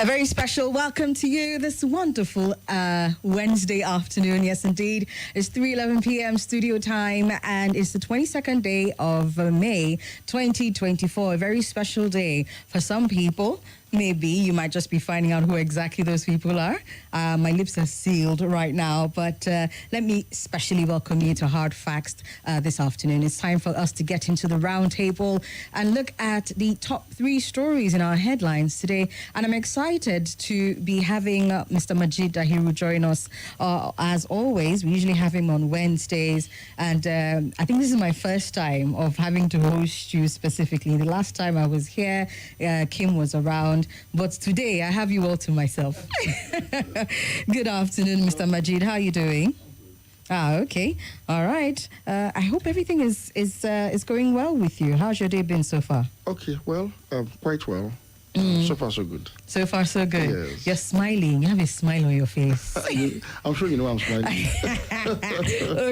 A very special welcome to you this wonderful Wednesday afternoon. Yes, indeed. It's 3:11 p.m. studio time, and it's the 22nd day of May 2024. A very special day for some people. Maybe you might just be finding out who exactly those people are. My lips are sealed right now, but let me specially welcome you to Hard Facts this afternoon. It's time for us to get into the roundtable and look at the top 3 stories in our headlines today. And I'm excited to be having Mr. Majeed Dahiru join us. As always, we usually have him on Wednesdays, and I think this is my first time of having to host you specifically. The last time I was here, Kim was around. But today I have you all to myself. Good afternoon, Mr. Majeed. How are you doing? Okay. All right. I hope everything is going well with you. How's your day been so far? Okay, well, quite well. So far, so good. So far, so good. Yes. You're smiling. You have a smile on your face. I'm sure you know I'm smiling.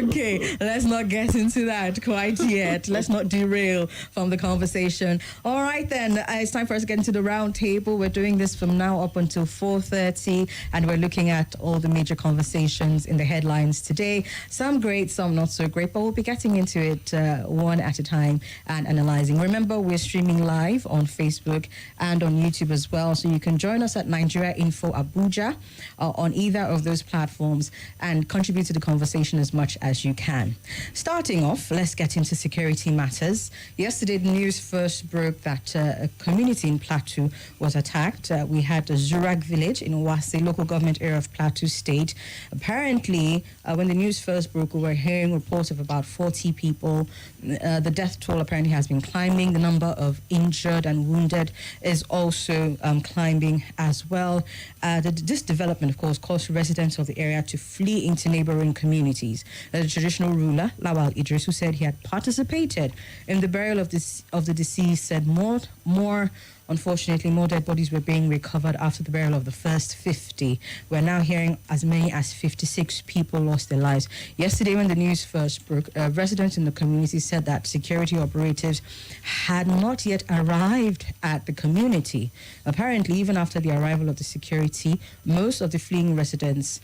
Okay, let's not get into that quite yet. Let's not derail from the conversation. All right, then. It's time for us to get into the round table. We're doing this from now up until 4:30, and we're looking at all the major conversations in the headlines today. Some great, some not so great, but we'll be getting into it one at a time and analyzing. Remember, we're streaming live on Facebook and on YouTube as well, so you can join us at Nigeria Info Abuja on either of those platforms and contribute to the conversation as much as you can. Starting off, let's get into security matters. Yesterday, the news first broke that a community in Plateau was attacked. We had the Zurag village in Wase, local government area of Plateau State. Apparently, when the news first broke, we were hearing reports of about 40 people. The death toll apparently has been climbing. The number of injured and wounded is also climbing as well. This development, of course, caused residents of the area to flee into neighboring communities. The traditional ruler, Lawal Idris, who said he had participated in the burial of the deceased, said unfortunately, more dead bodies were being recovered after the burial of the first 50. We're now hearing as many as 56 people lost their lives. Yesterday, when the news first broke, residents in the community said that security operatives had not yet arrived at the community. Apparently, even after the arrival of the security, most of the fleeing residents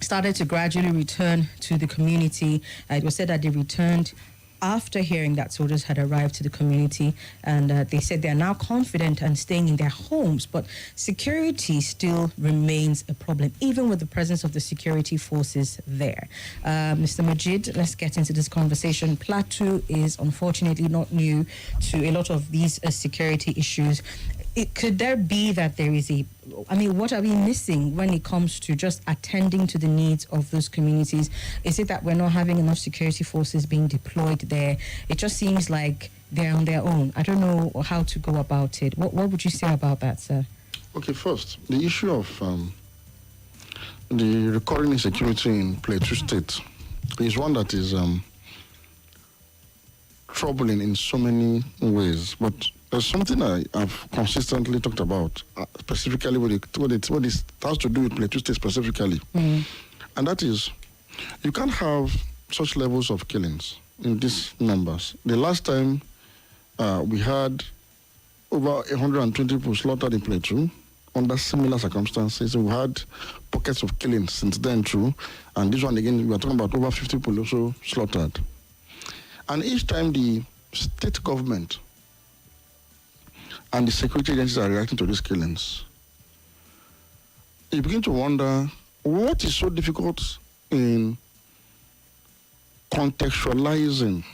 started to gradually return to the community. It was said that they returned after hearing that soldiers had arrived to the community, and they said they are now confident and staying in their homes, but security still remains a problem, even with the presence of the security forces there. Mr. Majeed, let's get into this conversation. Plateau is unfortunately not new to a lot of these security issues. Could there be that there is what are we missing when it comes to just attending to the needs of those communities? Is it that we're not having enough security forces being deployed there? It just seems like they're on their own. I don't know how to go about it. What would you say about that, sir? Okay, first, the issue of the recurring insecurity in Plateau State is one that is troubling in so many ways, but there's something I've consistently talked about, specifically what it has to do with Plateau State specifically. And that is, you can't have such levels of killings in these numbers. The last time we had over 120 people slaughtered in Plateau under similar circumstances. We had pockets of killings since then too. And this one again, we are talking about over 50 people also slaughtered. And each time the state government and the security agencies are reacting to these killings, you begin to wonder what is so difficult in contextualizing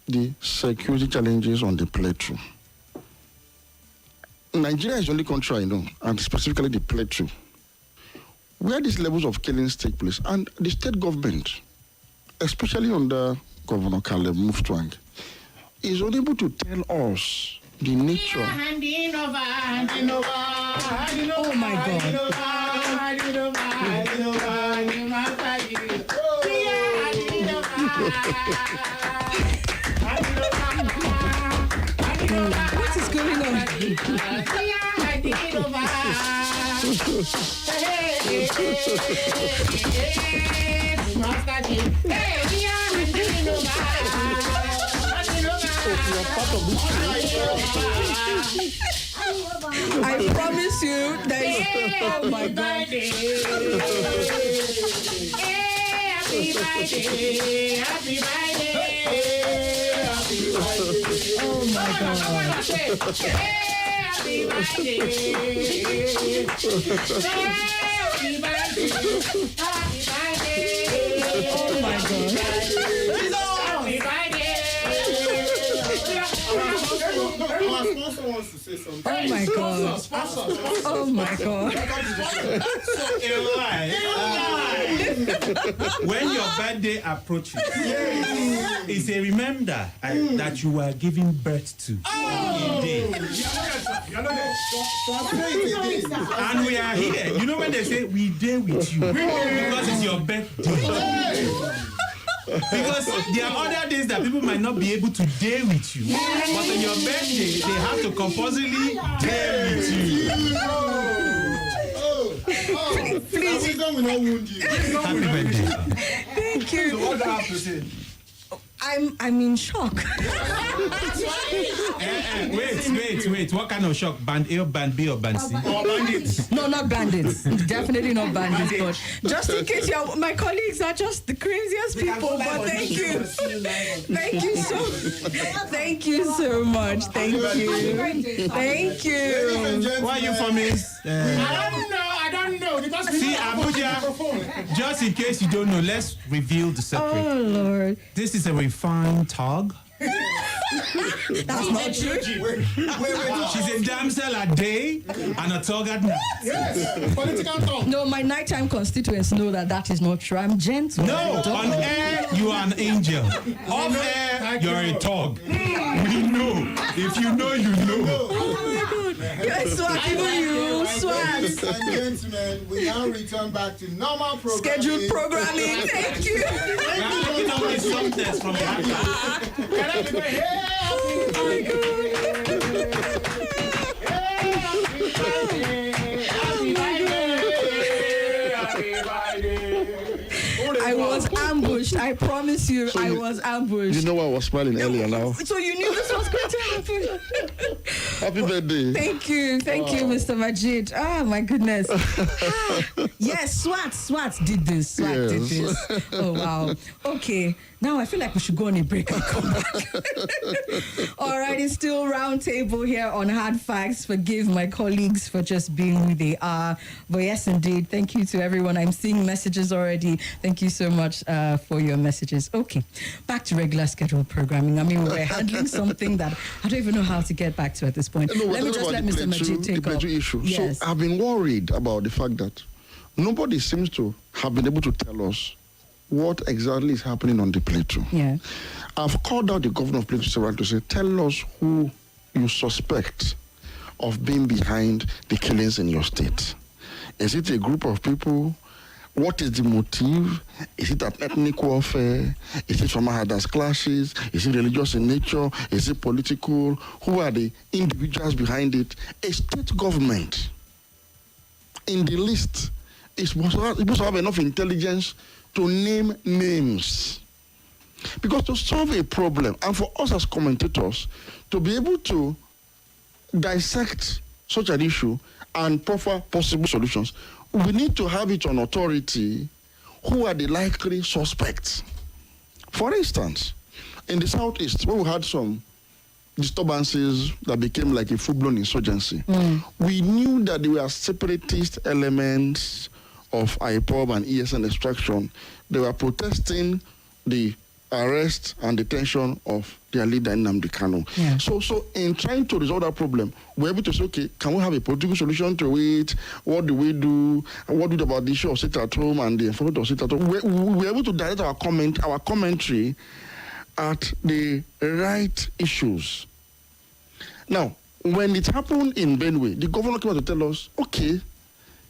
the security challenges on the Plateau. Nigeria is the only country I know, and specifically the Plateau, where these levels of killings take place. And the state government, especially under Governor Caleb Muftwang, is unable to tell us the nature. Oh my God. What is going on? You're part of this. I promise you, there's. Oh my God. Happy birthday, happy birthday, happy birthday. Oh my God. Happy birthday, happy birthday, happy birthday. Oh my God. Happy birthday. Our sponsor wants to say something. Oh my God. Oh my God. When your birthday approaches, it's a reminder that you were giving birth to a day. And we are here. You know when they say we day with you because it's your birthday. Because there are other days that people might not be able to day with you. But on your birthday, they have to compulsorily day with you. Please. Wisdom will not wound you. Happy birthday. Thank you. So what do I have to say? I'm in shock. Wait. What kind of shock? Band A or band B or band C? Or bandits. No, not bandits. Definitely not bandits. But just in case my colleagues are just the craziest people. But thank you. Thank you so much. Thank you. Thank you. Why are you for me? I don't know. Because See, Abuja, just in case you don't know, let's reveal the secret. Oh, Lord. This is a refined tog. That's not true. Wait. She's a damsel at day and a tog at night. Yes. Political talk. No, my nighttime constituents know that is not true. I'm gentle. No, on air, you are an angel. Off air, you're a tog. We know. If you know, you know. Oh, my God. Yes, swat, even you, swat. Ladies and gentlemen, we now return back to normal programming. Scheduled programming. Thank you. I'm looking at my song test from Africa. Oh, my I was ambushed. I promise you, So I was ambushed. You know why I was smiling earlier now? So you knew this was going to happen. Happy birthday. Thank you, Mr. Majeed. Ah, my goodness. Yes, SWAT did this. SWAT did Yes. this. Oh, wow. Okay, now I feel like we should go on a break and come back. All right, it's still Roundtable here on Hard Facts. Forgive my colleagues for just being who they are. But yes, indeed, thank you to everyone. I'm seeing messages already. Thank you so much for your messages. Okay, back to regular scheduled programming. I mean, we're handling something that I don't even know how to get back to at this point. No, Let me just let Mr. Majeed take the up. Plateau issue. Yes. So I've been worried about the fact that nobody seems to have been able to tell us what exactly is happening on the Plateau. Yeah. I've called out the governor of Plateau several to say, tell us who you suspect of being behind the killings in your state. Is it a group of people? What is the motive? Is it an ethnic warfare? Is it from herders clashes? Is it religious in nature? Is it political? Who are the individuals behind it? A state government in the list is supposed to have enough intelligence to name names. Because to solve a problem, and for us as commentators to be able to dissect such an issue and proffer possible solutions, we need to have it on authority who are the likely suspects. For instance, in the southeast, where we had some disturbances that became like a full-blown insurgency, we knew that there were separatist elements of IPOB and ESN extraction. They were protesting the arrest and detention of their leader, Nnamdi Kano. Yeah. So in trying to resolve that problem, we're able to say, okay, can we have a political solution to it? What do we do? What do we do about the issue of sit at home and the enforcement of sit at home? We're able to direct our commentary at the right issues. Now, when it happened in Benue, the governor came out to tell us, okay,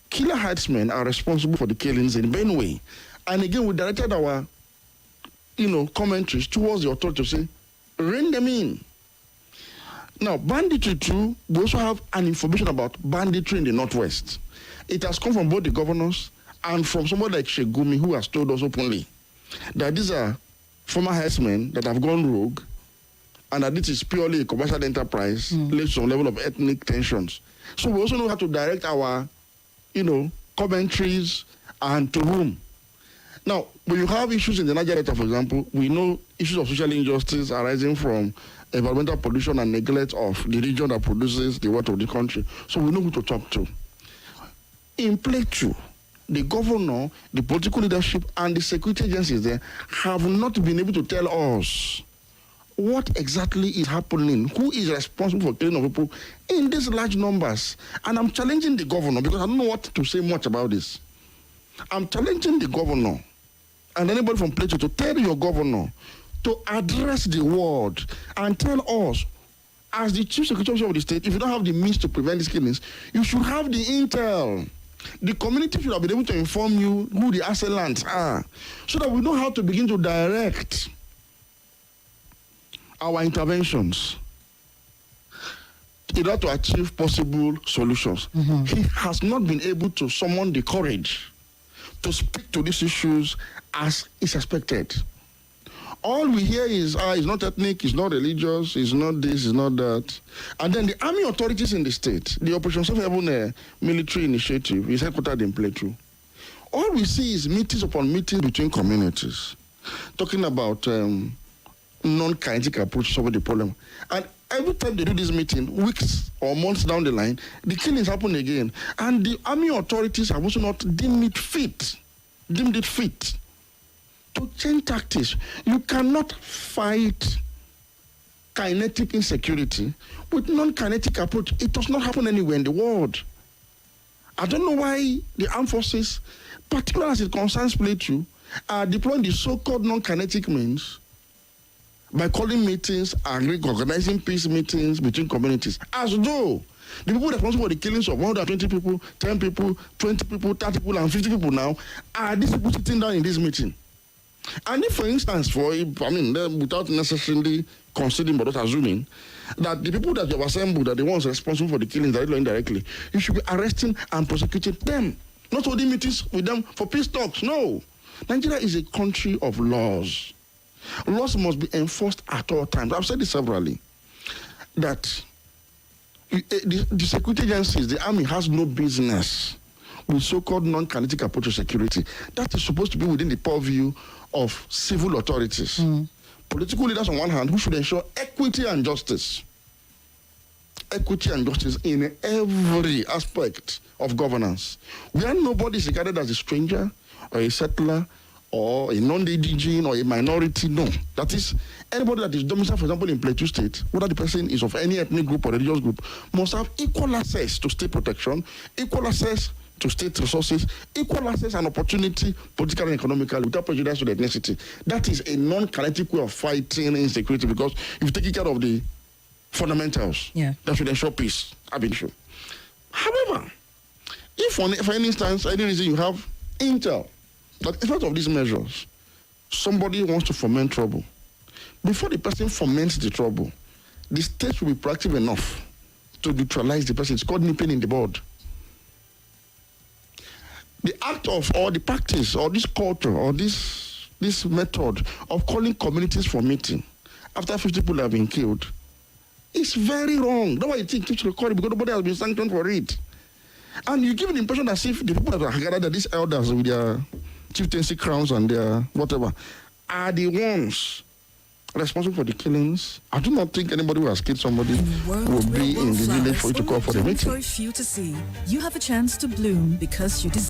killer herdsmen are responsible for the killings in Benue. And again, we directed our commentaries towards the authority to say, rein them in. Now, banditry too, we also have an information about banditry in the Northwest. It has come from both the governors and from somebody like Shegumi, who has told us openly that these are former herdsmen that have gone rogue and that this is purely a commercial enterprise, leads to some level of ethnic tensions. So we also know how to direct our, commentaries and to whom. Now, when you have issues in the Niger Delta, for example, we know issues of social injustice arising from environmental pollution and neglect of the region that produces the water of the country. So we know who to talk to. In Plateau, the governor, the political leadership, and the security agencies there have not been able to tell us what exactly is happening, who is responsible for killing of people in these large numbers. And I'm challenging the governor because I don't know what to say much about this. I'm challenging the governor and anybody from Plateau to tell your governor to address the world and tell us, as the chief secretary of the state, if you don't have the means to prevent these killings, you should have the intel. The community should have been able to inform you who the assailants are, so that we know how to begin to direct our interventions in order to achieve possible solutions. He has not been able to summon the courage to speak to these issues as is expected. All we hear is, it's not ethnic, it's not religious, it's not this, it's not that. And then the army authorities in the state, the Operation Safe Haven military initiative is headquartered in Plateau. All we see is meetings upon meetings between communities, talking about non-kinetic approach to solve the problem. And every time they do this meeting, weeks or months down the line, the killings happen again. And the army authorities have also not deemed it fit to change tactics. You cannot fight kinetic insecurity with non-kinetic approach. It does not happen anywhere in the world. I don't know why the armed forces, particularly as it concerns Plateau, are deploying the so-called non-kinetic means by calling meetings and organizing peace meetings between communities, as though the people responsible for the killings of 120 people, 10 people, 20 people, 30 people, and 50 people now are these people sitting down in this meeting. And if, for instance, without necessarily considering but not assuming that the people that you have assembled are the ones responsible for the killings directly or indirectly, you should be arresting and prosecuting them, not holding meetings with them for peace talks. No. Nigeria is a country of laws. Laws must be enforced at all times. I've said this severally, that the security agencies, the army, has no business with so-called non-kinetic approach to security. That is supposed to be within the purview of civil authorities. Political leaders on one hand, who should ensure equity and justice. Equity and justice in every aspect of governance. Where nobody is regarded as a stranger or a settler or a non-indigene or a minority. No. That is, anybody that is domiciled, for example, in Plateau State, whether the person is of any ethnic group or religious group, must have equal access to state protection, equal access to state resources, equal access and opportunity, politically and economically, without prejudice to the ethnicity. That is a non-kinetic way of fighting insecurity, because if you take care of the fundamentals, that should ensure peace. However, if for any instance, any reason you have intel that as part of these measures, somebody wants to foment trouble, before the person foments the trouble, the state will be proactive enough to neutralize the person. It's called nipping in the bud. The act of, or the practice, or this culture, or this method of calling communities for meeting after 50 people have been killed is very wrong. That's why you think it keeps recording, because nobody has been sanctioned for it. And you give an impression as if the people that are gathered, these elders with their chieftaincy crowns and their whatever, are the ones responsible for the killings. I do not think anybody who has killed somebody will be in the village for you to call for the meeting. For a few to see, you have a chance to bloom because you deserve.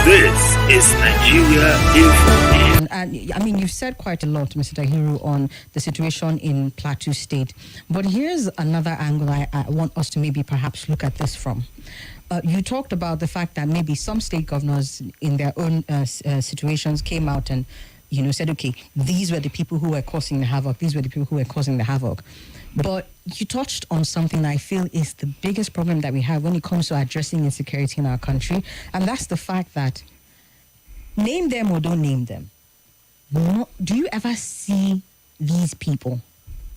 This is Nigeria Info. And I mean, you've said quite a lot, Mr. Dahiru, on the situation in Plateau State. But here's another angle I want us to maybe perhaps look at this from. You talked about the fact that maybe some state governors in their own situations came out and, said, okay, these were the people who were causing the havoc. These were the people who were causing the havoc. But you touched on something that I feel is the biggest problem that we have when it comes to addressing insecurity in our country. And that's the fact that, name them or don't name them, do you ever see these people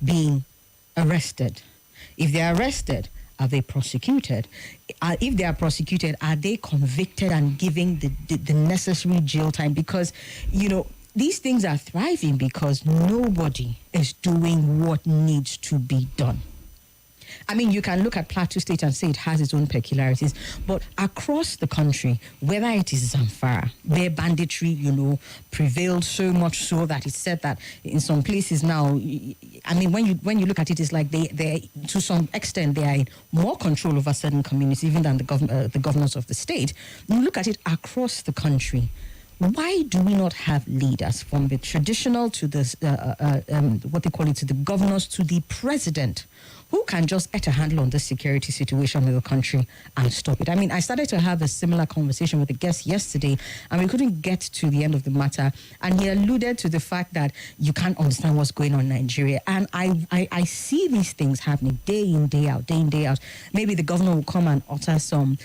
being arrested? If they're arrested, are they prosecuted? If they are prosecuted, are they convicted and given the necessary jail time? Because, these things are thriving because nobody is doing what needs to be done. I mean, you can look at Plateau State and say it has its own peculiarities, but across the country, whether it is Zamfara, where banditry, prevailed so much so that it's said that in some places now, I mean, when you look at it, it's like they to some extent they are in more control over certain communities even than the governors of the state. When you look at it across the country, why do we not have leaders from the traditional to the what they call it, to the governors to the president, who can just get a handle on this security situation in the country and stop it? I mean, I started to have a similar conversation with a guest yesterday, and we couldn't get to the end of the matter. And he alluded to the fact that you can't understand what's going on in Nigeria. And I see these things happening day in, day out, day in, day out. Maybe the governor will come and utter some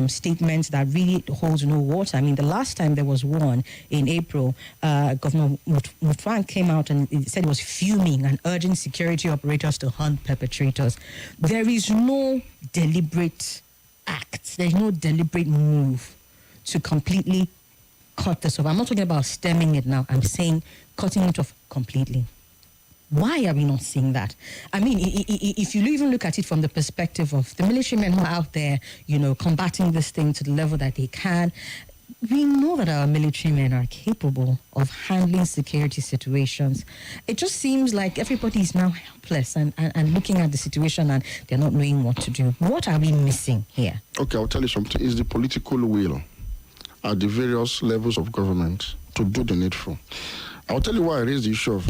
statements that really holds no water. I mean, the last time there was one in April, Governor Mutfwang came out and said he was fuming and urging security operators to hunt perpetrators. There is no deliberate act. There's no deliberate move to completely cut this off. I'm not talking about stemming it now. I'm saying cutting it off completely. Why are we not seeing that? I mean, if you even look at it from the perspective of the military men who are out there, combating this thing to the level that they can, we know that our military men are capable of handling security situations. It just seems like everybody is now helpless and looking at the situation and they're not knowing what to do. What are we missing here? Okay, I'll tell you something. It's the political will at the various levels of government to do the needful. I'll tell you why I raised the issue of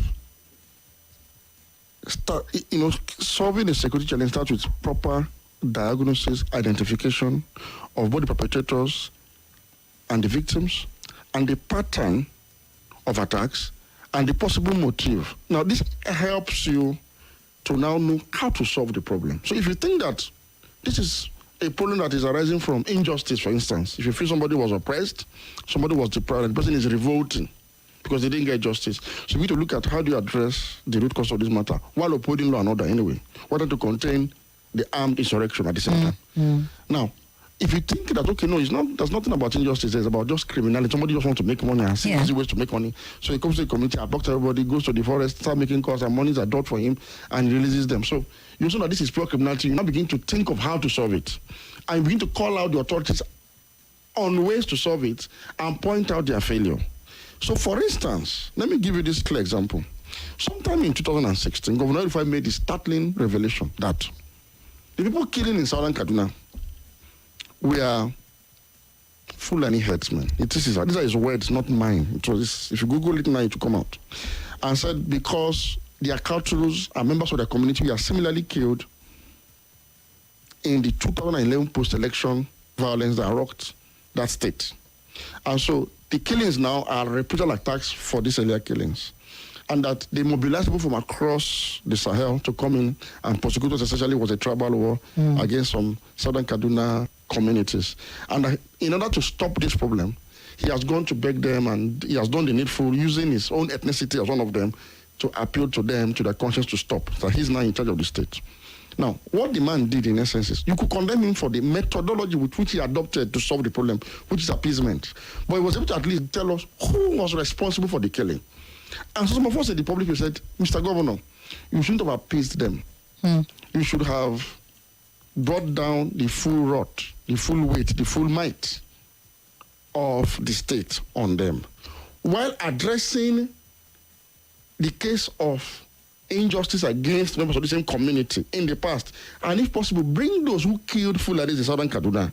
solving the security challenge starts with proper diagnosis, identification of both the perpetrators and the victims, and the pattern of attacks, and the possible motive. Now, this helps you to now know how to solve the problem. So if you think that this is a problem that is arising from injustice, for instance, if you feel somebody was oppressed, somebody was deprived, and the person is revolting because they didn't get justice. So you need to look at how do you address the root cause of this matter while upholding law and order anyway, whether to contain the armed insurrection at the same time. Now, if you think that, okay, no, there's nothing about injustice, it's about just criminality. Somebody just wants to make money and see easy ways to make money. So he comes to the community, abducts everybody, goes to the forest, starts making calls, and monies are done for him, and he releases them. So you also know this is pure criminality. You now begin to think of how to solve it. And you begin to call out the authorities on ways to solve it and point out their failure. So for instance, let me give you this clear example. Sometime in 2016, Governor Rufai made the startling revelation that the people killing in southern Kaduna were Fulani herdsmen. These are his words, not mine. If you Google it now, it will come out. And said because their cultures and members of their community were similarly killed in the 2011 post-election violence that rocked that state. And so the killings now are reprisal attacks for these earlier killings. And that they mobilized people from across the Sahel to come in and prosecute us. Essentially was a tribal war against some southern Kaduna communities. And in order to stop this problem, he has gone to beg them and he has done the needful using his own ethnicity as one of them to appeal to them, to their conscience to stop. So he's now in charge of the state. Now, what the man did in essence is, you could condemn him for the methodology with which he adopted to solve the problem, which is appeasement. But he was able to at least tell us who was responsible for the killing. And so some of us in the public said, Mr. Governor, you shouldn't have appeased them. You should have brought down the full wrath, the full weight, the full might of the state on them, while addressing the case of injustice against members of the same community in the past. And if possible, bring those who killed Fulanis in southern Kaduna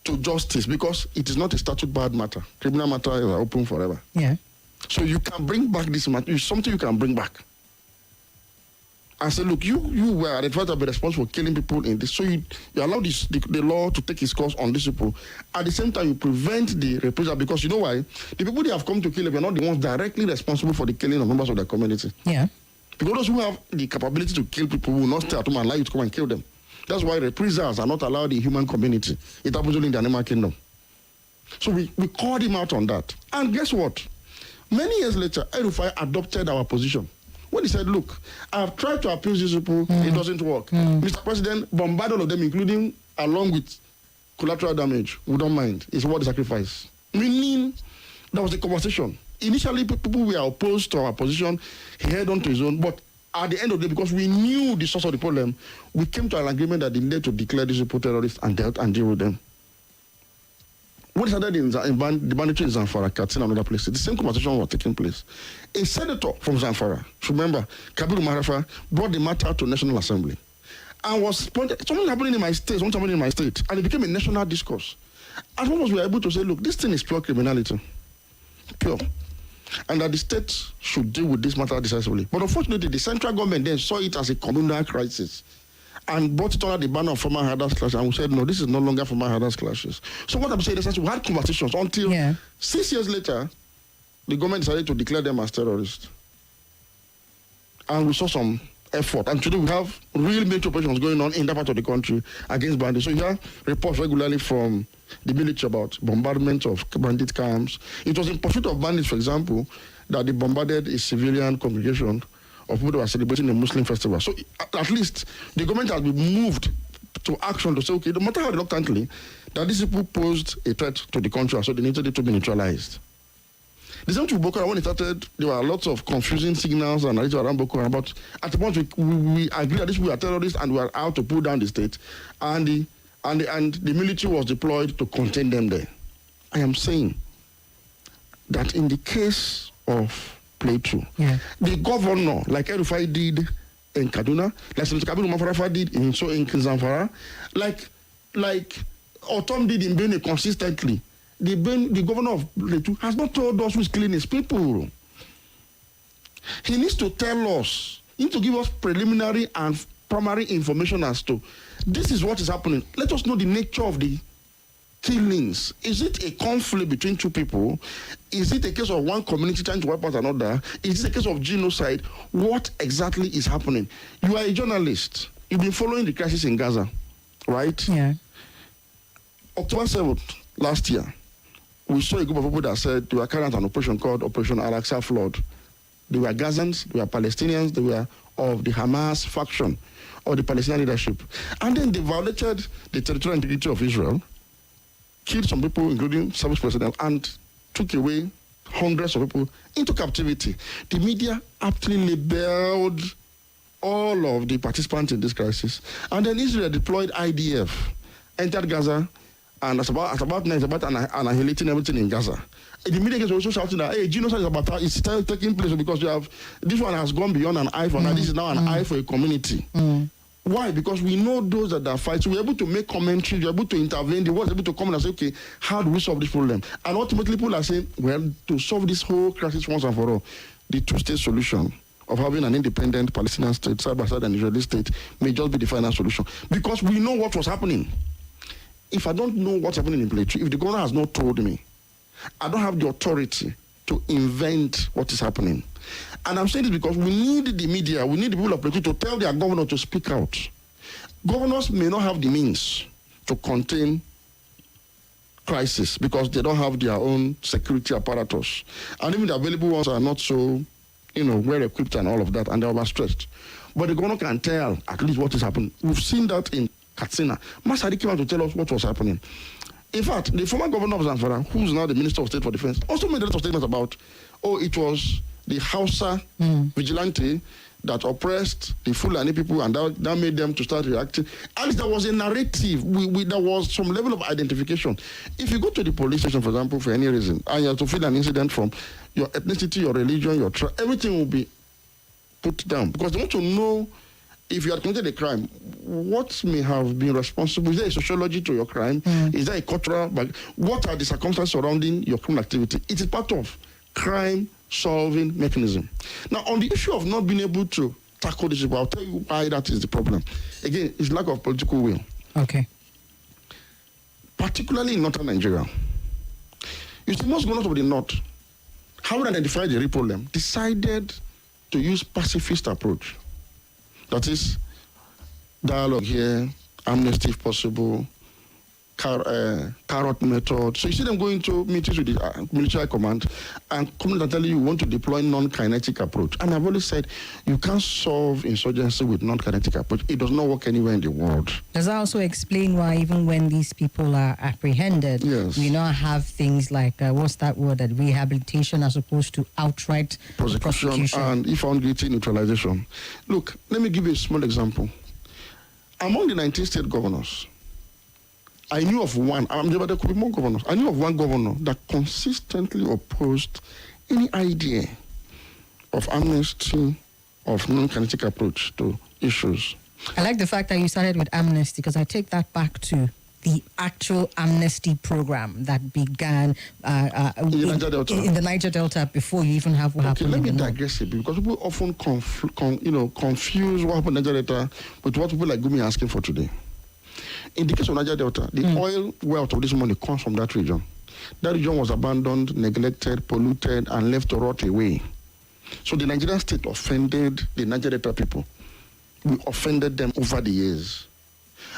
to justice, because it is not a statute bad matter. Criminal matters are open forever. Yeah. So you can bring back this matter. It's something you can bring back. I say, look, you were identified to be responsible for killing people in this. So you allow the law to take its course on these people. At the same time, you prevent the reprisal, because you know why? The people they have come to kill them are not the ones directly responsible for the killing of members of their community. Yeah. Because those who have the capability to kill people will not stay at home and allow you to come and kill them. That's why reprisals are not allowed in human community. It happens only in the animal kingdom. So we called him out on that. And guess what? Many years later, El-Rufai adopted our position. When he said, look, I've tried to appease these people, it doesn't work. Mr. President, bombard all of them, including along with collateral damage. We don't mind. It's worth the sacrifice. Meaning, that was the conversation. Initially, people were opposed to our position. He held on to his own. But at the end of the day, because we knew the source of the problem, we came to an agreement that they needed to declare these people terrorists and deal with them. What started in the banditry in Zamfara, Katsina, and other places, the same conversation was taking place. A senator from Zamfara, remember, Kabiru Marafa, brought the matter to National Assembly and was pointed, something happening in my state, and it became a national discourse. As long as we were able to say, look, this thing is pure criminality, pure, and that the state should deal with this matter decisively. But unfortunately, the central government then saw it as a communal crisis and brought it under the banner of former herders clashes, and we said, no, this is no longer former herders clashes. So what I'm saying is that we had conversations until 6 years later, the government decided to declare them as terrorists. And we saw some effort. And today we have real military operations going on in that part of the country against bandits. So you hear reports regularly from the military about bombardment of bandit camps. It was in pursuit of bandits, for example, that they bombarded a civilian congregation of people who were celebrating a Muslim festival. So at least the government has been moved to action to say, okay, no matter how reluctantly, that these people posed a threat to the country, so they needed to be neutralized. The same to Boko Haram, when it started, there were lots of confusing signals and narratives around Boko Haram, but at the point we agreed that these people are terrorists and we are out to pull down the state, and the military was deployed to contain them there. I am saying that in the case of Plateau, the governor, like El-Rufai did in Kaduna, like Senator Kabiru Marafa did in Zamfara, like Otom did in Benue consistently, the governor of Plateau has not told us who's killing his people. He needs to tell us, he needs to give us preliminary and primary information as to this is what is happening. Let us know the nature of the killings. Is it a conflict between two people? Is it a case of one community trying to wipe out another? Is it a case of genocide? What exactly is happening? You are a journalist. You've been following the crisis in Gaza, right? Yeah. October 7th last year, we saw a group of people that said they were carrying out an operation called Operation Al-Aqsa Flood. They were Gazans, they were Palestinians, they were of the Hamas faction or the Palestinian leadership. And then they violated the territorial integrity of Israel, killed some people, including service personnel, and took away hundreds of people into captivity. The media aptly labeled all of the participants in this crisis. And then Israel deployed IDF, entered Gaza, and it's about annihilating everything in Gaza. The media is also shouting that, hey, genocide is still taking place because you have, this one has gone beyond an eye for an eye. This is now an eye for a community. Why? Because we know those that are fighting. So we're able to make commentary, we're able to intervene, the world is able to come and say, okay, how do we solve this problem? And ultimately people are saying, well, to solve this whole crisis once and for all, the two-state solution of having an independent Palestinian state, side by side, and Israeli state may just be the final solution. Because we know what was happening. If I don't know what's happening in Plateau, if the governor has not told me, I don't have the authority to invent what is happening. And I'm saying this because we need the media, we need the people of Plateau to tell their governor to speak out. Governors may not have the means to contain crisis because they don't have their own security apparatus. And even the available ones are not so, well equipped and all of that, and they're overstretched. But the governor can tell at least what is happening. We've seen that in Katsina. Masari came out to tell us what was happening. In fact, the former governor of Zamfara, who's now the Minister of State for Defense, also made a lot of statements about, it was the Hausa vigilante that oppressed the Fulani people, and that made them to start reacting. At least there was a narrative. There was some level of identification. If you go to the police station, for example, for any reason, and you have to feel an incident from your ethnicity, your religion, your tribe, everything will be put down because they want to know if you had committed a crime, what may have been responsible? Is there a sociology to your crime? Is there a cultural? What are the circumstances surrounding your criminal activity? It is part of crime-solving mechanism. Now, on the issue of not being able to tackle this issue, I'll tell you why that is the problem. Again, it's lack of political will. Okay. Particularly in northern Nigeria. You see, most governors of the north, having identified the real problem, decided to use pacifist approach. That is, dialogue here, amnesty if possible, carrot method. So you see them going to meetings with the military command and coming and telling you want to deploy non-kinetic approach. And I've always said, you can't solve insurgency with non-kinetic approach. It does not work anywhere in the world. Does that also explain why even when these people are apprehended, yes, we now have things like, what's that word, that rehabilitation as opposed to outright prosecution. And if found guilty, neutralization. Look, let me give you a small example. Among the 19 state governors, I knew of one, there could be more governors. I knew of one governor that consistently opposed any idea of amnesty, of non-kinetic approach to issues. I like the fact that you started with amnesty because I take that back to the actual amnesty program that began in the Niger Delta before you even have what happened. Let me digress a bit because people often confuse what happened in Niger Delta with what people like Gumi are asking for today. In the case of Niger Delta, the oil wealth of this money comes from that region. That region was abandoned, neglected, polluted, and left to rot away. So the Nigerian state offended the Niger Delta people. We offended them over the years.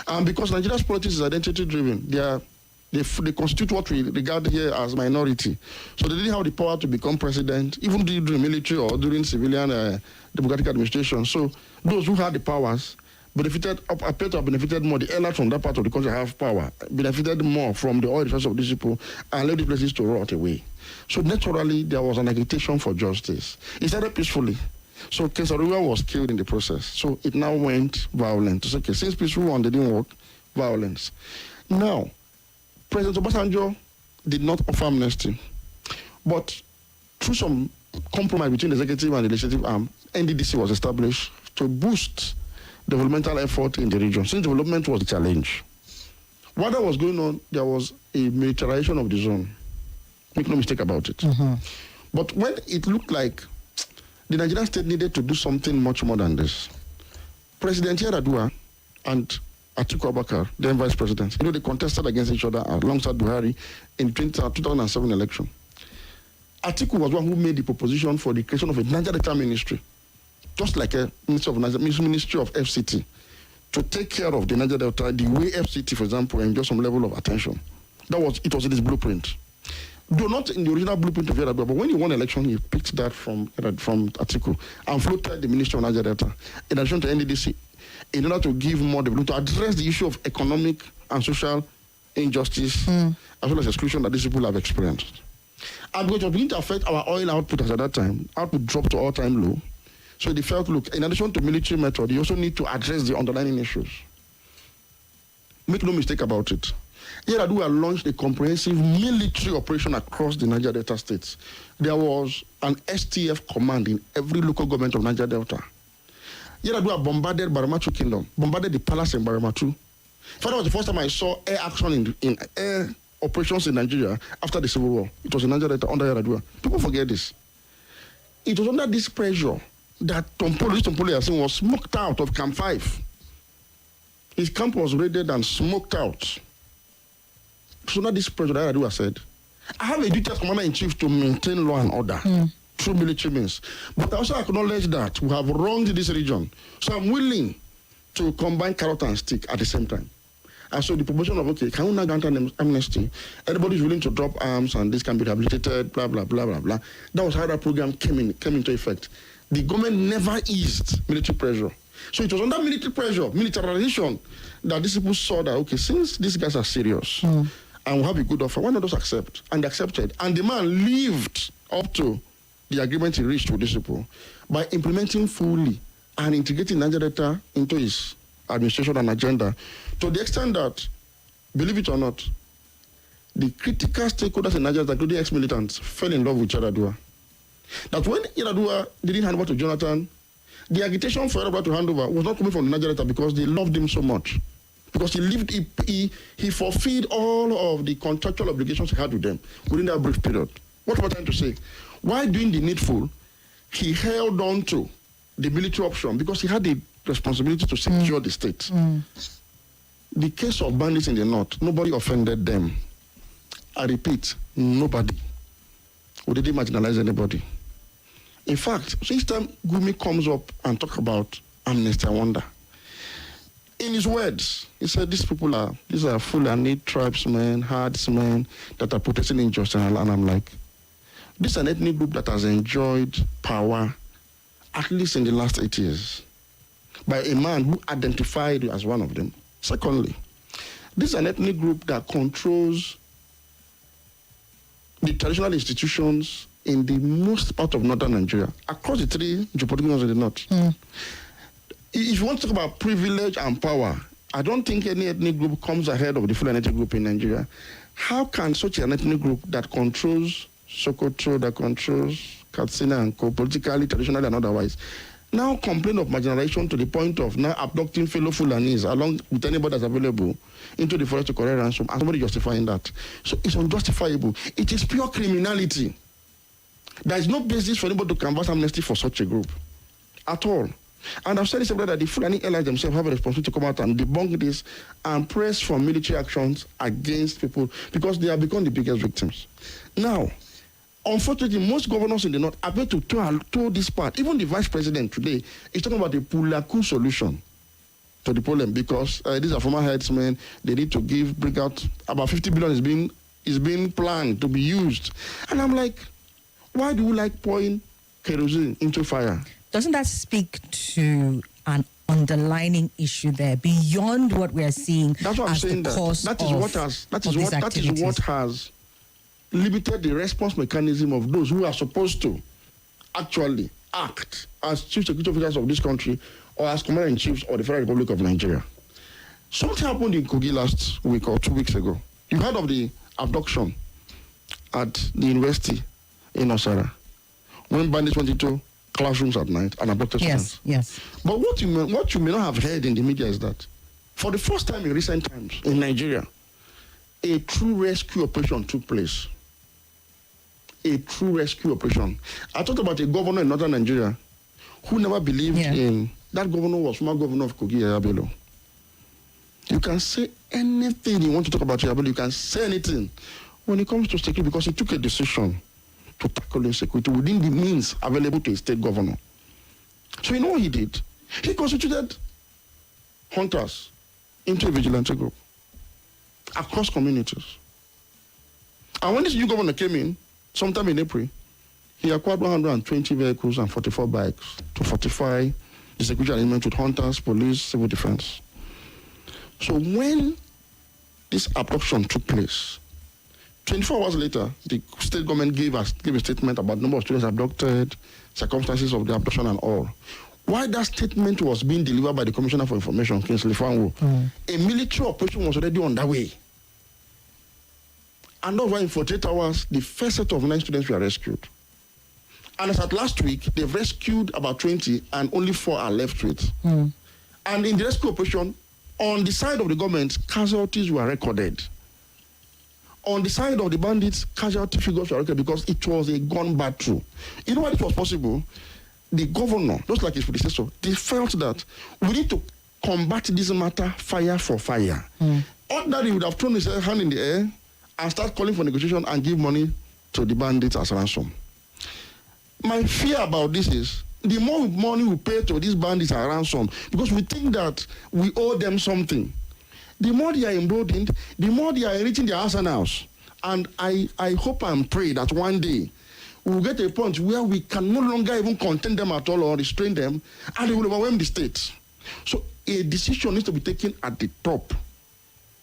And because Nigeria's politics is identity-driven, they constitute what we regard here as minority. So they didn't have the power to become president, even during military or during civilian democratic administration. So those who had the powers appear to have benefited more. The elites from that part of the country have power, benefited more from the oil resources of these people and left the places to rot away. So naturally, there was an agitation for justice. It started peacefully. So Kesaruwa was killed in the process. So it now went violent. So, okay, since peaceful one didn't work, violence. Now, President Obasanjo did not offer amnesty, but through some compromise between the executive and the legislative arm, NDDC was established to boost developmental effort in the region, since development was a challenge. While that was going on, there was a militarization of the zone. Make no mistake about it. But when it looked like the Nigerian state needed to do something much more than this, President Yar'Adua and Atiku Abubakar, then vice president, they contested against each other alongside Buhari in 2007 election. Atiku was one who made the proposition for the creation of a Niger Delta ministry, just like a Ministry of FCT, to take care of the Niger Delta the way FCT, for example, enjoys some level of attention. It was in his blueprint. Though not in the original blueprint of Yar'Adua, but when he won election, he picked that from Atiku and floated the Ministry of Niger Delta, in addition to NDDC, in order to give more development, to address the issue of economic and social injustice, as well as exclusion that these people have experienced. And which was beginning to affect our oil output at that time. Output dropped to all-time low. So they felt, look, in addition to military method, you also need to address the underlying issues. Make no mistake about it. Yar'Adua launched a comprehensive military operation across the Niger Delta states. There was an STF command in every local government of Niger Delta. Yar'Adua bombarded Baramatu Kingdom, bombarded the palace in Baramatu. In fact, that was the first time I saw air action in air operations in Nigeria after the Civil War. It was in Niger Delta under Yar'Adua. People forget this. It was under this pressure that Tompolo Yasin was smoked out of Camp 5. His camp was raided and smoked out. So now this pressure that Yar'Adua said, I have a duty as commander-in-chief to maintain law and order through military means. But I also acknowledge that we have wronged this region. So I'm willing to combine carrot and stick at the same time. And so the promotion of, okay, can we now grant an amnesty? Everybody's willing to drop arms and this can be rehabilitated, blah, blah, blah, blah, blah. That was how that program came into effect. The government never eased military pressure. So it was under military pressure, militarization, that these people saw that, okay, since these guys are serious and we have a good offer, why not just accept? And they accepted. And the man lived up to the agreement he reached with these people by implementing fully and integrating Niger Delta into his administration and agenda, to the extent that, believe it or not, the critical stakeholders in Nigeria, including ex-militants, fell in love with Yar'Adua. That when Yar'Adua didn't hand over to Jonathan, The agitation for Arab to hand over was not coming from the Niger Delta because they loved him so much. Because he fulfilled all of the contractual obligations he had with them within that brief period. What am I trying to say? While doing the needful, he held on to the military option because he had the responsibility to secure the state. The case of bandits in the north, nobody offended them. I repeat, nobody. We didn't marginalize anybody. In fact, each time Gumi comes up and talk about amnesty, I wonder. In his words, he said these are Fulani tribesmen, herdsmen that are protesting injustice. And I'm like, this is an ethnic group that has enjoyed power at least in the last 8 years by a man who identified as one of them. Secondly, this is an ethnic group that controls the traditional institutions in the most part of northern Nigeria, across the three geopolitical zones in the north. If you want to talk about privilege and power, I don't think any ethnic group comes ahead of the Fulani ethnic group in Nigeria. How can such an ethnic group that controls Sokoto, that controls Katsina and Co, politically, traditionally, and otherwise, now complain of marginalization to the point of now abducting fellow Fulanis along with anybody that's available into the forest to collect ransom, and somebody justifying that? So it's unjustifiable. It is pure criminality. There is no basis for anybody to canvass amnesty for such a group at all. And I've said this that the Fulani allies themselves have a responsibility to come out and debunk this and press for military actions against people because they have become the biggest victims. Now, unfortunately, most governors in the north appear to toe this part. Even the vice president today is talking about a Pulaku solution to the problem because these are former headsmen. They need to bring out about 50 billion is being planned to be used. And I'm like, why do we like pouring kerosene into fire? Doesn't that speak to an underlining issue there beyond what we are seeing? That's what I'm saying. That is what has limited the response mechanism of those who are supposed to actually act as chief security officers of this country or as commander-in-chiefs of the Federal Republic of Nigeria. Something happened in Kogi last week or 2 weeks ago. You heard of the abduction at the university in Osara when bandits went into classrooms at night and abducted students. Yes. But what you may not have heard in the media is that for the first time in recent times in Nigeria, a true rescue operation took place. A true rescue operation. I talked about a governor in northern Nigeria who never believed in... That governor was former governor of Kogi, Yabelo. You can say anything you want to talk about Yabelo. You can say anything when it comes to security because he took a decision to tackle insecurity within the means available to a state governor. So you know what he did? He constituted hunters into a vigilante group across communities. And when this new governor came in, sometime in April, he acquired 120 vehicles and 44 bikes to fortify the security arrangement with hunters, police, civil defense. So when this abduction took place, 24 hours later, the state government gave a statement about the number of students abducted, circumstances of the abduction and all. While that statement was being delivered by the Commissioner for Information, Kingsley Fanwo, a military operation was already underway. And over in 48 hours, the first set of 9 students were rescued. And as at last week, they've rescued about 20 and only 4 are left with. And in the rescue operation, on the side of the government, casualties were recorded. On the side of the bandits, casualty figures were recorded because it was a gun battle. You know why it was possible? The governor, just like his predecessor, they felt that we need to combat this matter fire for fire. Ordinarily, he would have thrown his hand in the air and start calling for negotiation and give money to the bandits as ransom. My fear about this is the more money we pay to these bandits as ransom, because we think that we owe them something, the more they are emboldened, the more they are enriching their arsenals. And I hope and pray that one day we will get to a point where we can no longer even contain them at all or restrain them, and they will overwhelm the state. So a decision needs to be taken at the top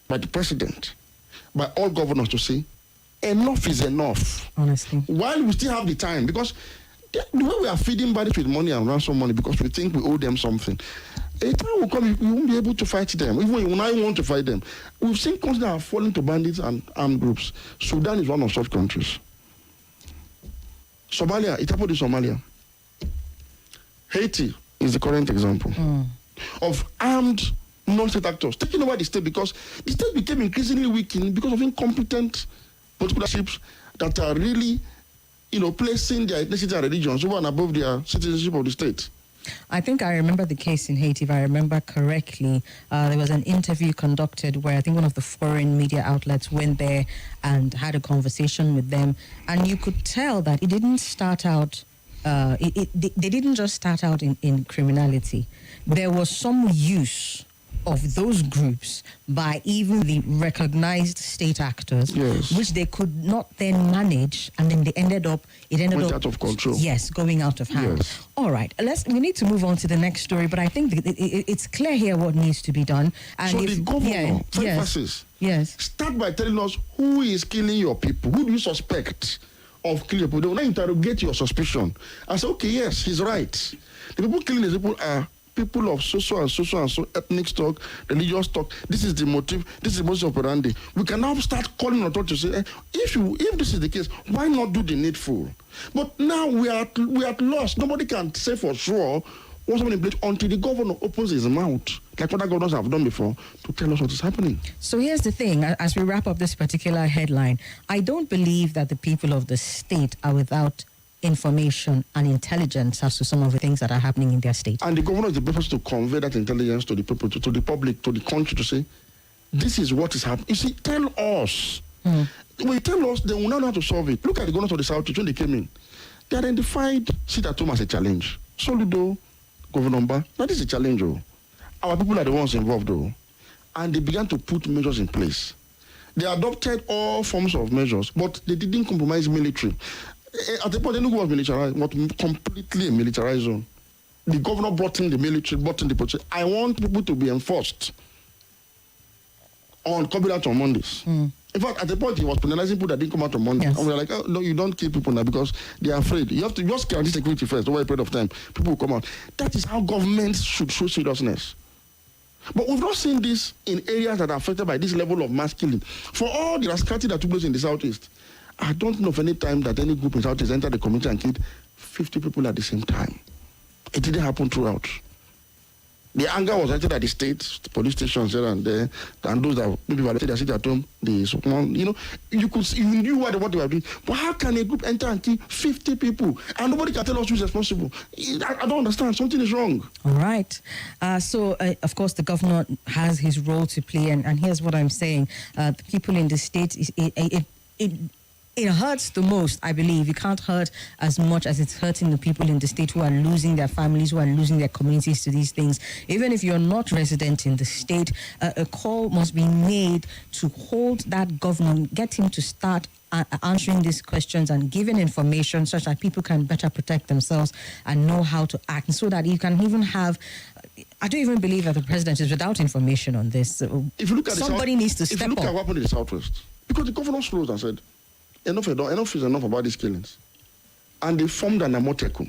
by the president, by all governors to say, enough is enough. Honestly. While we still have the time, because the way we are feeding bandits with money and ransom money because we think we owe them something, a time will come, you won't be able to fight them, even when you now want to fight them. We've seen countries that have fallen to bandits and armed groups. Sudan is one of such countries. Somalia, it happened in Somalia. Haiti, is the current example of armed non-state actors taking over the state because the state became increasingly weakened because of incompetent political leaderships that are really, placing their ethnicity and religions over and above their citizenship of the state. I think I remember the case in Haiti, if I remember correctly. There was an interview conducted where I think one of the foreign media outlets went there and had a conversation with them. And you could tell that it didn't start out, they didn't just start out in criminality. There was some use of those groups by even the recognized state actors, which they could not then manage, and then it ended up out of control. Yes, going out of hand. Yes. All right, we need to move on to the next story, but I think it's clear here what needs to be done. And so the governor, start by telling us who is killing your people. Who do you suspect of killing your people? They will not interrogate your suspicion and say, okay, yes, he's right. The people killing these people are people of so and so ethnic stock, religious stock. This is the motive. This is the modus operandi. We can now start calling authorities to say, if this is the case, why not do the needful? But now we are at loss. Nobody can say for sure what's happening in place until the governor opens his mouth, like other governors have done before, to tell us what is happening. So here's the thing, as we wrap up this particular headline, I don't believe that the people of the state are without information and intelligence as to some of the things that are happening in their state. And the governor is the purpose to convey that intelligence to the people, to the public, to the country, to say, this is what is happening. You see, tell us. When you tell us, they will not know how to solve it. Look at the governors of the South when they came in. They identified sit at home as a challenge. Soludo, Governor Mba, that is a challenge. Our people are the ones involved, though. And they began to put measures in place. They adopted all forms of measures, but they didn't compromise military. At the point, Enugu was militarized, not completely a militarized zone. The governor brought in the military, brought in the police. I want people to be enforced on coming out on Mondays. In fact, at the point, he was penalizing people that didn't come out on Monday. Yes. And we were like, oh, no, you don't kill people now because they are afraid. You have to just guarantee security first over a period of time. People will come out. That is how governments should show seriousness. But we've not seen this in areas that are affected by this level of mass killing. For all the rascality that took place in the Southeast, I don't know of any time that any group in Southeast entered the community and killed 50 people at the same time. It didn't happen throughout. The anger was acted at the state, the police stations here and there, and those that maybe were sitting at home, you could see, you knew what they were doing. But how can a group enter and kill 50 people and nobody can tell us who's responsible? I don't understand. Something is wrong. All right. So, of course, the governor has his role to play, and here's what I'm saying. The people in the state, it hurts the most, I believe. It can't hurt as much as it's hurting the people in the state who are losing their families, who are losing their communities to these things. Even if you're not resident in the state, a call must be made to hold that governor, get him to start answering these questions and giving information such that people can better protect themselves and know how to act, and so that you can even have... I don't even believe that the president is without information on this. If you look at somebody needs to step up. If you look at what happened in the Southwest, because the governor rose and said, enough is enough about these killings. And they formed an Amoteku.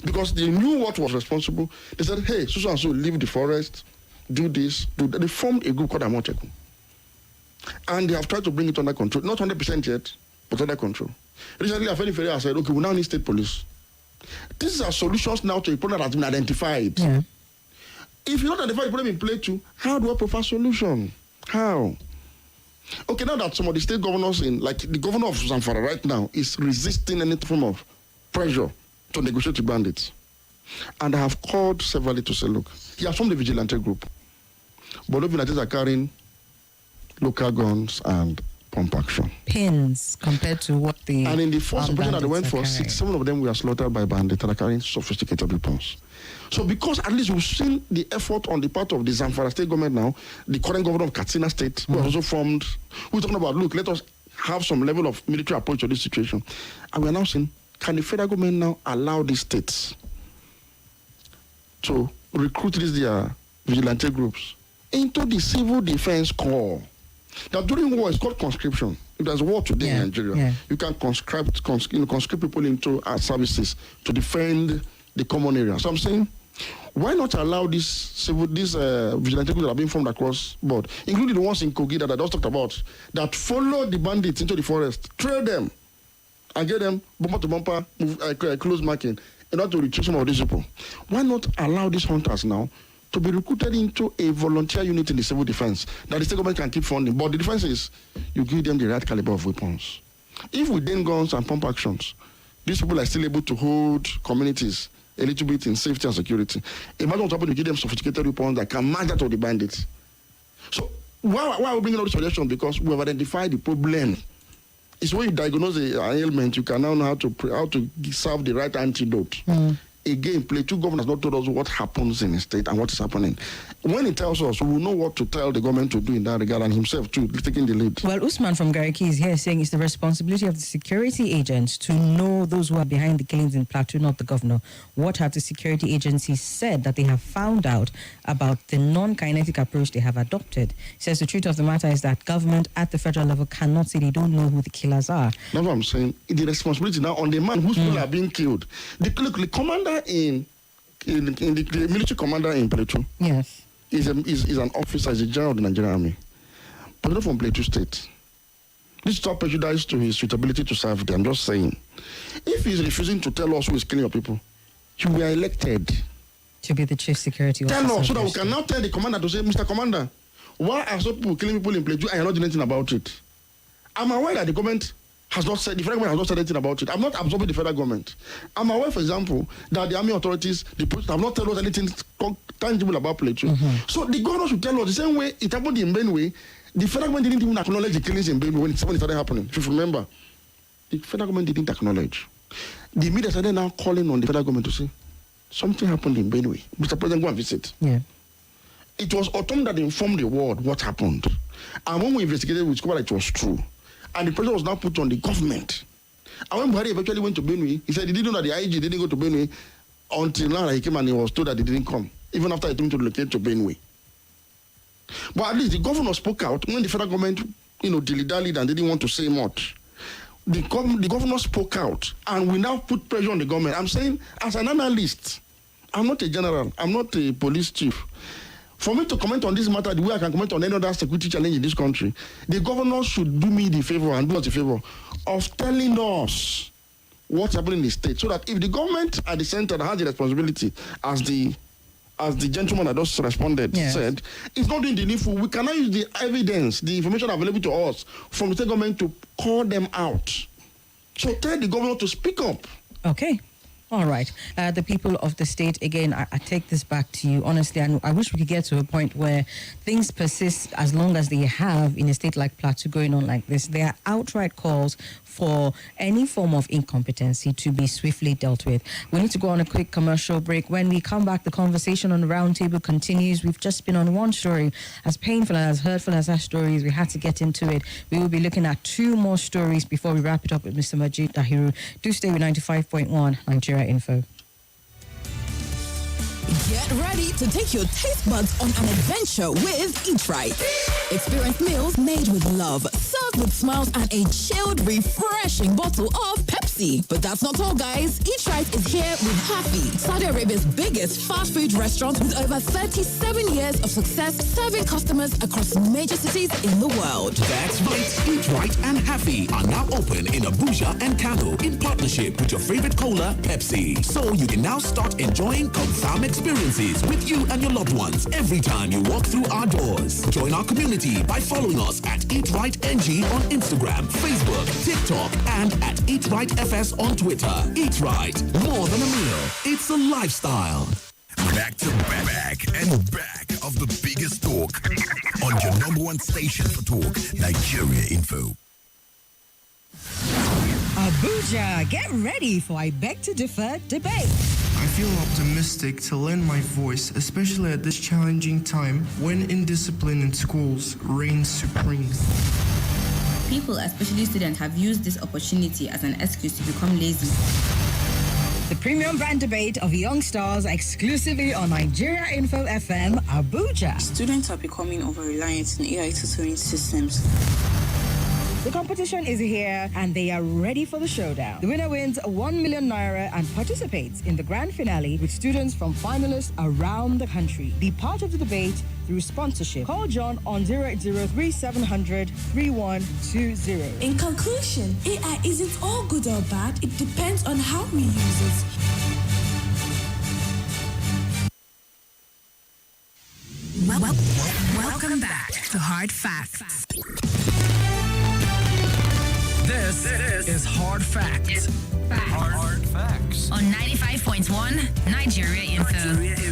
Because they knew what was responsible. They said, hey, so and so, leave the forest, do this, do that. They formed a group called Amoteku. And they have tried to bring it under control. Not 100% yet, but under control. Recently, Afeni Ferreira said, okay, we now need state police. These are solutions now to a problem that has been identified. Yeah. If you don't identify the problem in Plateau, how do I provide solution? How? Okay, now that some of the state governors like the governor of Zamfara right now is resisting any form of pressure to negotiate with bandits. And I have called severally to say, look, he has formed a vigilante group. But those vigilantes are carrying local guns and pump action. Pins compared to what the... And in the first operation that they went for, 7 of them were slaughtered by bandits that are carrying sophisticated weapons. So because at least we've seen the effort on the part of the Zamfara state government now, the current governor of Katsina state, who has also formed, we're talking about, look, let us have some level of military approach to this situation. And we're now saying, can the federal government now allow these states to recruit these their vigilante groups into the civil defense corps? Now, during war, it's called conscription. If there's war today in Nigeria, you can conscript people into our services to defend the common area. So I'm saying, why not allow these vigilante groups that are being formed across board, including the ones in Kogi that I just talked about, that follow the bandits into the forest, trail them, and get them bumper to bumper, close marking, in order to retrieve some of these people. Why not allow these hunters now to be recruited into a volunteer unit in the civil defense that the state government can keep funding? But the difference is you give them the right caliber of weapons. If we then guns and pump actions, these people are still able to hold communities a little bit in safety and security. Imagine what happened to give them sophisticated weapons that can match that of the bandits. So why are we bringing all these suggestions? Because we have identified the problem. It's when you diagnose an ailment, you can now know how to serve the right antidote. Again, Plateau government has not told us what happens in the state and what is happening. When he tells us, we will know what to tell the government to do in that regard, and himself too, taking the lead. Well, Usman from Gariki is here saying it's the responsibility of the security agents to know those who are behind the killings in Plateau, not the governor. What have the security agencies said that they have found out about the non-kinetic approach they have adopted? He says the truth of the matter is that government at the federal level cannot say they don't know who the killers are. That's what I'm saying. The responsibility now on the man whose people are being killed. The commander in the military commander in Plateau. Yes. Is an officer, is a general of the Nigerian army, but not from Plateau State. This is not prejudice to his suitability to serve there. I'm just saying. If he's refusing to tell us who is killing your people, you were elected to be the chief security officer. Tell us so that we can now tell the commander to say, Mr. Commander, why are some people killing people in Plateau and you're not doing anything about it? I'm aware that the government has not said, the federal government has not said anything about it. I'm not absorbing the federal government. I'm aware, for example, that the army authorities, the police have not told us anything tangible about Plateau. So the governor should tell us the same way it happened in Benue. The federal government didn't even acknowledge the killings in Benue when it started happening. If you remember, the federal government didn't acknowledge. The media started now calling on the federal government to say, something happened in Benue. Mr. President, go and visit. Yeah. It was Autumn that informed the world what happened. And when we investigated, we discovered that it was true. And the pressure was now put on the government. And when Buhari eventually went to Benue, he said he didn't know that the IG didn't go to Benue until now he came and he was told that he didn't come, even after he told him to relocate to Benue. But at least the governor spoke out when the federal government, dilly-dallied and didn't want to say much. The governor spoke out, and we now put pressure on the government. I'm saying, as an analyst, I'm not a general, I'm not a police chief. For me to comment on this matter the way I can comment on any other security challenge in this country, the governor should do me the favor and do us the favor of telling us what's happening in the state, so that if the government at the center has the responsibility, as the gentleman that just responded said, it's not doing the needful, we cannot use the evidence, the information available to us from the state government to call them out. So tell the governor to speak up. Okay. All right. The people of the state, again, I take this back to you. Honestly, I wish we could get to a point where things persist as long as they have in a state like Plateau going on like this. There are outright calls for any form of incompetency to be swiftly dealt with. We need to go on a quick commercial break. When we come back, the conversation on the roundtable continues. We've just been on one story. As painful and as hurtful as that story is, we had to get into it. We will be looking at two more stories before we wrap it up with Mr. Majeed Dahiru. Do stay with 95.1 Nigeria Info. Get ready to take your taste buds on an adventure with Eat Right. Experience meals made with love, served with smiles and a chilled, refreshing bottle of Pepsi. But that's not all, guys. Eat Right is here with Happy, Saudi Arabia's biggest fast food restaurant with over 37 years of success serving customers across major cities in the world. That's right. Eat Right and Happy are now open in Abuja and Kano in partnership with your favorite cola, Pepsi. So you can now start enjoying confirmed experiences with you and your loved ones every time you walk through our doors. Join our community by following us at Eat Right NG on Instagram, Facebook, TikTok, and at Eat Right FS on Twitter. Eat Right, more than a meal. It's a lifestyle. Back to back and back of the biggest talk on your number one station for talk, Nigeria Info. Abuja, get ready for I Beg to Differ debate. I feel optimistic to lend my voice, especially at this challenging time when indiscipline in schools reigns supreme. People, especially students, have used this opportunity as an excuse to become lazy. The premium brand debate of young stars exclusively on Nigeria Info FM, Abuja. Students are becoming over-reliant on AI tutoring systems. The competition is here and they are ready for the showdown. The winner wins 1 million naira and participates in the grand finale with students from finalists around the country. Be part of the debate through sponsorship. Call John on 08037003120. In conclusion, AI isn't all good or bad. It depends on how we use it. to Hard Facts. This is Hard Facts. Hard Facts. On 95.1 Nigeria Info.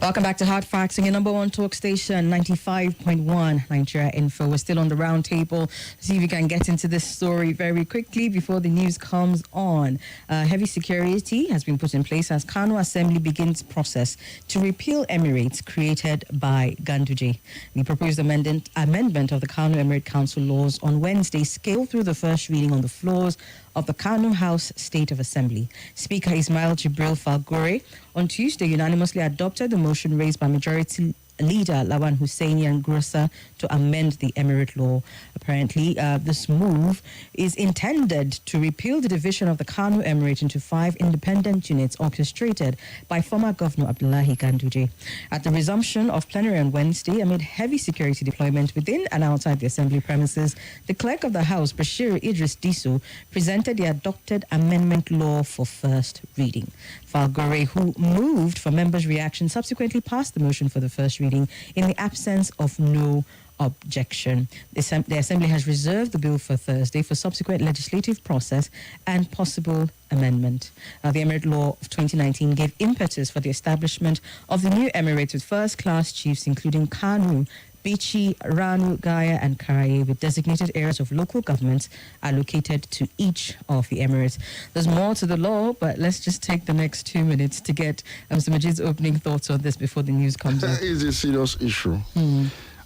Welcome back to Hard Facts on your number one talk station, 95.1 Nigeria Info. We're still on the round table. See if we can get into this story very quickly before the news comes on. Heavy security has been put in place as Kano Assembly begins process to repeal emirates created by Ganduje. The proposed amendment of the Kano Emirate Council laws on Wednesday scaled through the first reading on the floors of the Kano House State of Assembly. Speaker Ismail Jibril Falgore on Tuesday unanimously adopted the motion raised by Majority Leader Lawan Hussaini and Grossa to amend the Emirate law. Apparently, this move is intended to repeal the division of the Kano Emirate into 5 independent units orchestrated by former Governor Abdullahi Ganduje. At the resumption of plenary on Wednesday, amid heavy security deployment within and outside the Assembly premises, the Clerk of the House, Bashir Idris Diso, presented the adopted amendment law for first reading. Falgore, who moved for members' reaction, subsequently passed the motion for the first reading in the absence of no objection. The Assembly has reserved the bill for Thursday for subsequent legislative process and possible amendment. The Emirate Law of 2019 gave impetus for the establishment of the new Emirates with first-class chiefs including Kano, Bichi, Ranu, Gaya, and Karaye, with designated areas of local governments allocated to each of the emirates. There's more to the law, but let's just take the next 2 minutes to get Mr. Majeed's opening thoughts on this before the news comes out. It is a serious issue.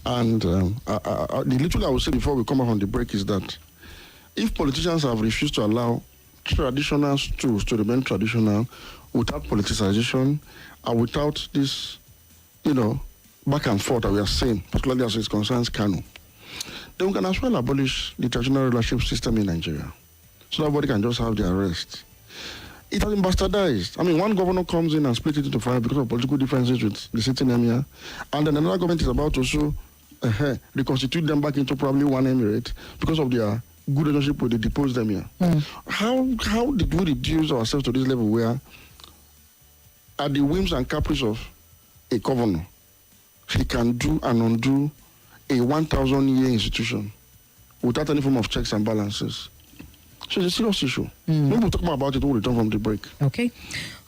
And the little I will say before we come up on the break is that if politicians have refused to allow traditional tools to remain traditional without politicization and without this, back and forth that we are seeing, particularly as it concerns Kano, then we can as well abolish the traditional relationship system in Nigeria. So nobody can just have their rest. It has been bastardized. I mean, one governor comes in and splits it into 5 because of political differences with the sitting emir, and then another government is about to reconstitute them back into probably one emirate because of their good relationship with the deposed emir. How did we reduce ourselves to this level where, at the whims and caprice of a governor, he can do and undo a 1,000-year institution without any form of checks and balances? So it's a serious issue. Maybe we'll talk more about it when we return from the break. Okay.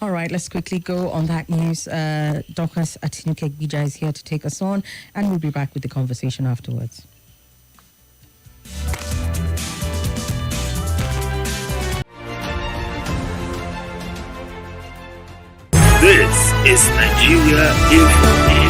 All right, let's quickly go on that news. Dorcas Atinuke Bija is here to take us on, and we'll be back with the conversation afterwards. This is Nigeria Info.